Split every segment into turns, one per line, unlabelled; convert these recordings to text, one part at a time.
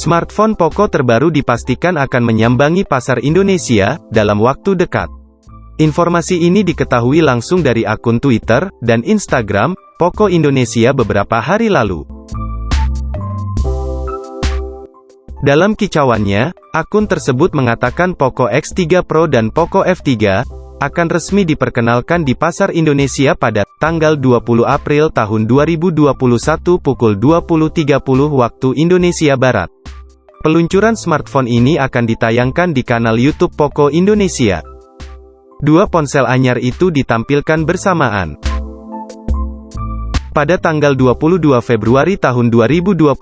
Smartphone Poco terbaru dipastikan akan menyambangi pasar Indonesia dalam waktu dekat. Informasi ini diketahui langsung dari akun Twitter dan Instagram Poco Indonesia beberapa hari lalu. Dalam kicauannya, akun tersebut mengatakan Poco X3 Pro dan Poco F3 akan resmi diperkenalkan di pasar Indonesia pada tanggal 20 April tahun 2021 pukul 20.30 waktu Indonesia Barat. Peluncuran smartphone ini akan ditayangkan di kanal YouTube Poco Indonesia. Dua ponsel anyar itu ditampilkan bersamaan. Pada tanggal 22 Februari tahun 2021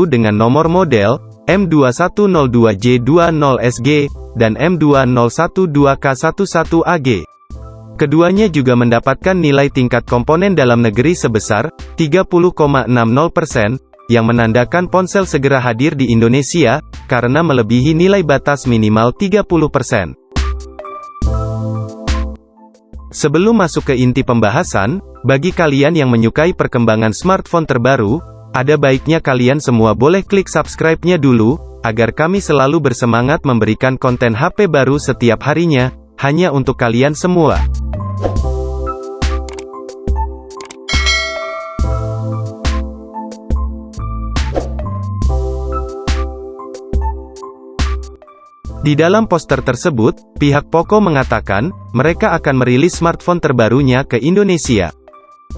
dengan nomor model M2102J20SG dan M2012K11AG. Keduanya juga mendapatkan nilai tingkat komponen dalam negeri sebesar 30,60%, yang menandakan ponsel segera hadir di Indonesia, karena melebihi nilai batas minimal 30%. Sebelum masuk ke inti pembahasan, bagi kalian yang menyukai perkembangan smartphone terbaru, ada baiknya kalian semua boleh klik subscribe-nya dulu, agar kami selalu bersemangat memberikan konten HP baru setiap harinya, hanya untuk kalian semua. Di dalam poster tersebut, pihak Poco mengatakan, mereka akan merilis smartphone terbarunya ke Indonesia.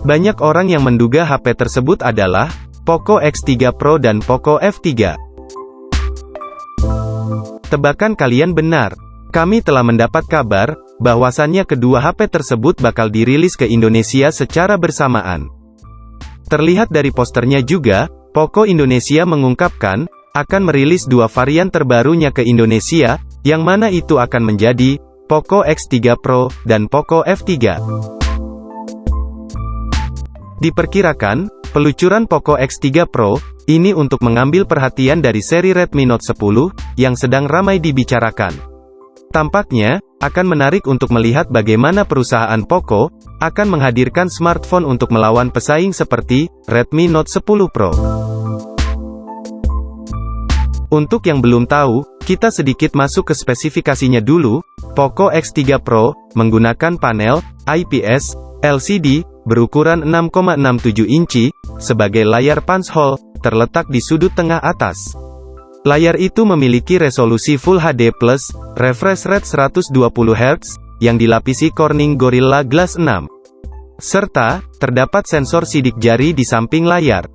Banyak orang yang menduga HP tersebut adalah Poco X3 Pro dan Poco F3. Tebakan kalian benar. Kami telah mendapat kabar, bahwasannya kedua HP tersebut bakal dirilis ke Indonesia secara bersamaan. Terlihat dari posternya juga, Poco Indonesia mengungkapkan, akan merilis dua varian terbarunya ke Indonesia, yang mana itu akan menjadi Poco X3 Pro dan Poco F3. Diperkirakan, peluncuran Poco X3 Pro ini untuk mengambil perhatian dari seri Redmi Note 10 yang sedang ramai dibicarakan. Tampaknya akan menarik untuk melihat bagaimana perusahaan Poco akan menghadirkan smartphone untuk melawan pesaing seperti Redmi Note 10 Pro. Untuk yang belum tahu, kita sedikit masuk ke spesifikasinya dulu. Poco X3 Pro menggunakan panel IPS LCD berukuran 6,67 inci sebagai layar punch hole terletak di sudut tengah atas. Layar itu memiliki resolusi Full HD+, refresh rate 120 Hz yang dilapisi Corning Gorilla Glass 6. Serta terdapat sensor sidik jari di samping layar.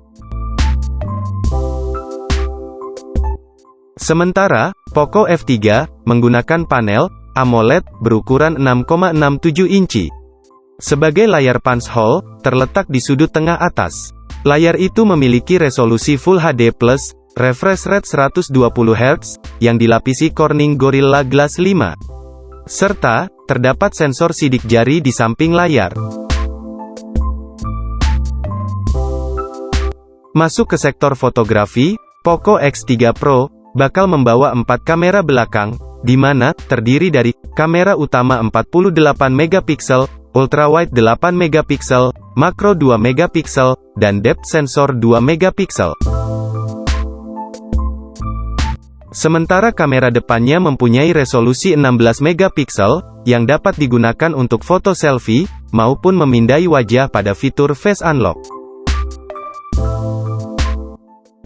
Sementara, Poco F3 menggunakan panel AMOLED berukuran 6,67 inci sebagai layar punch hole terletak di sudut tengah atas. Layar itu memiliki resolusi Full HD+, refresh rate 120 Hz yang dilapisi Corning Gorilla Glass 5. Serta terdapat sensor sidik jari di samping layar. Masuk ke sektor fotografi, Poco X3 Pro bakal membawa 4 kamera belakang, di mana terdiri dari kamera utama 48 megapiksel, ultrawide 8 megapiksel, makro 2 megapiksel, dan depth sensor 2 megapiksel. Sementara kamera depannya mempunyai resolusi 16 megapiksel, yang dapat digunakan untuk foto selfie, maupun memindai wajah pada fitur Face Unlock.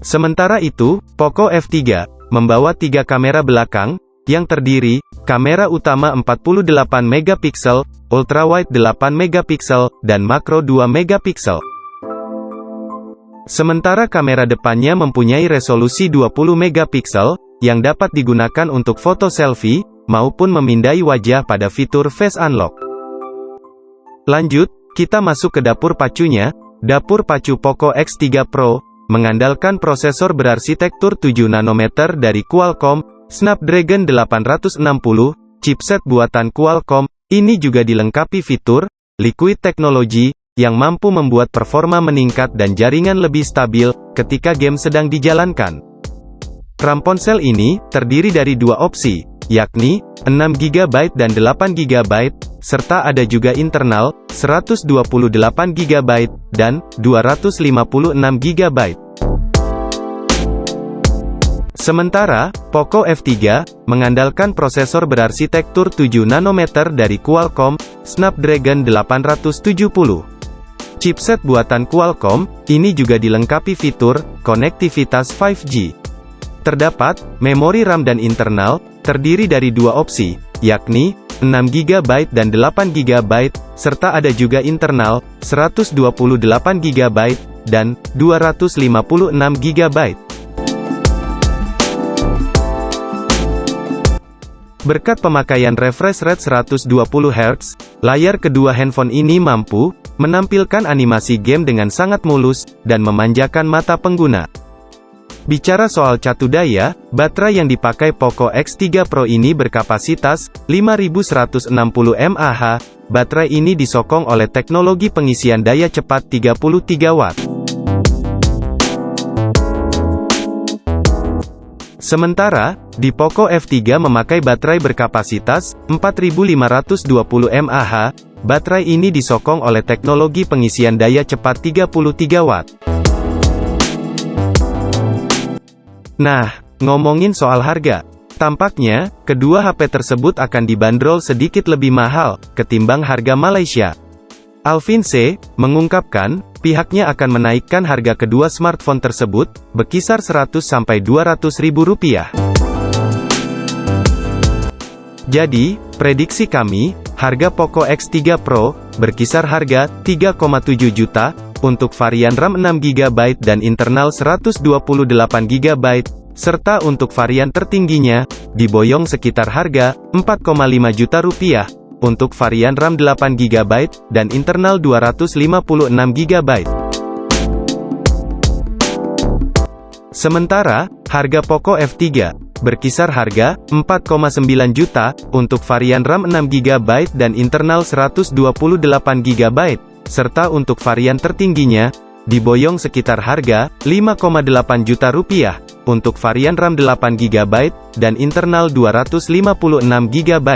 Sementara itu, Poco F3 membawa 3 kamera belakang, yang terdiri, kamera utama 48 megapiksel, ultrawide 8 megapiksel, dan makro 2 megapiksel. Sementara kamera depannya mempunyai resolusi 20 megapiksel, yang dapat digunakan untuk foto selfie, maupun memindai wajah pada fitur Face Unlock. Lanjut, kita masuk ke dapur pacunya. Dapur pacu Poco X3 Pro mengandalkan prosesor berarsitektur 7 nanometer dari Qualcomm, Snapdragon 860, chipset buatan Qualcomm. Ini juga dilengkapi fitur Liquid Technology, yang mampu membuat performa meningkat dan jaringan lebih stabil ketika game sedang dijalankan. RAM ponsel ini terdiri dari dua opsi, yakni 6GB dan 8GB, serta ada juga internal 128GB dan 256GB. Sementara, Poco F3 mengandalkan prosesor berarsitektur 7 nanometer dari Qualcomm, Snapdragon 870. Chipset buatan Qualcomm, ini juga dilengkapi fitur konektivitas 5G. Terdapat memori RAM dan internal, terdiri dari dua opsi, yakni 6GB dan 8GB, serta ada juga internal, 128GB dan 256GB. Berkat pemakaian refresh rate 120Hz, layar kedua handphone ini mampu menampilkan animasi game dengan sangat mulus dan memanjakan mata pengguna. Bicara soal catu daya, baterai yang dipakai Poco X3 Pro ini berkapasitas 5160 mAh. Baterai ini disokong oleh teknologi pengisian daya cepat 33 Watt. Sementara, di Poco F3 memakai baterai berkapasitas 4520 mAh. Baterai ini disokong oleh teknologi pengisian daya cepat 33 Watt. Nah, ngomongin soal harga. Tampaknya, kedua HP tersebut akan dibanderol sedikit lebih mahal ketimbang harga Malaysia. Alvin C. mengungkapkan, pihaknya akan menaikkan harga kedua smartphone tersebut, berkisar 100–200 ribu rupiah. Jadi, prediksi kami, harga Poco X3 Pro, berkisar harga 3,7 juta, untuk varian RAM 6GB dan internal 128GB, serta untuk varian tertingginya, diboyong sekitar harga 4,5 juta rupiah, untuk varian RAM 8GB, dan internal 256GB. Sementara, harga Poco F3, berkisar harga 4,9 juta, untuk varian RAM 6GB dan internal 128GB, serta untuk varian tertingginya, diboyong sekitar harga 5,8 juta rupiah, untuk varian RAM 8GB, dan internal 256GB.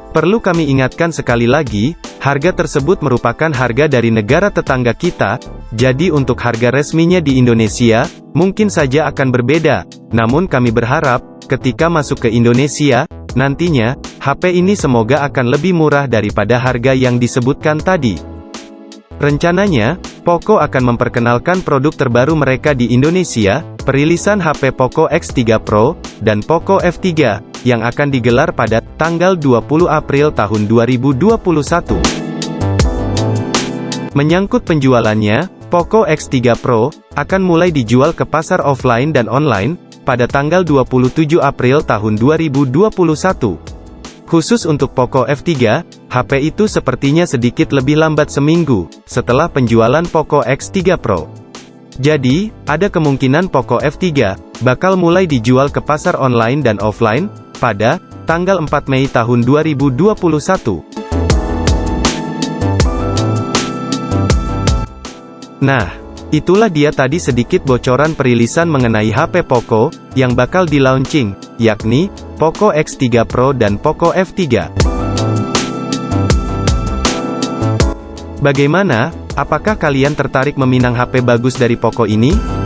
Perlu kami ingatkan sekali lagi, harga tersebut merupakan harga dari negara tetangga kita, jadi untuk harga resminya di Indonesia, mungkin saja akan berbeda. Namun kami berharap, ketika masuk ke Indonesia, nantinya, HP ini semoga akan lebih murah daripada harga yang disebutkan tadi. Rencananya, Poco akan memperkenalkan produk terbaru mereka di Indonesia, perilisan HP Poco X3 Pro, dan Poco F3, yang akan digelar pada tanggal 20 April tahun 2021. Menyangkut penjualannya, Poco X3 Pro, akan mulai dijual ke pasar offline dan online, pada tanggal 27 April tahun 2021. Khusus untuk Poco F3, HP itu sepertinya sedikit lebih lambat seminggu, setelah penjualan Poco X3 Pro. Jadi, ada kemungkinan Poco F3, bakal mulai dijual ke pasar online dan offline, pada tanggal 4 Mei tahun 2021. Nah, itulah dia tadi sedikit bocoran perilisan mengenai HP Poco, yang bakal di-launching, yakni, Poco X3 Pro dan Poco F3. Bagaimana? Apakah kalian tertarik meminang HP bagus dari Poco ini?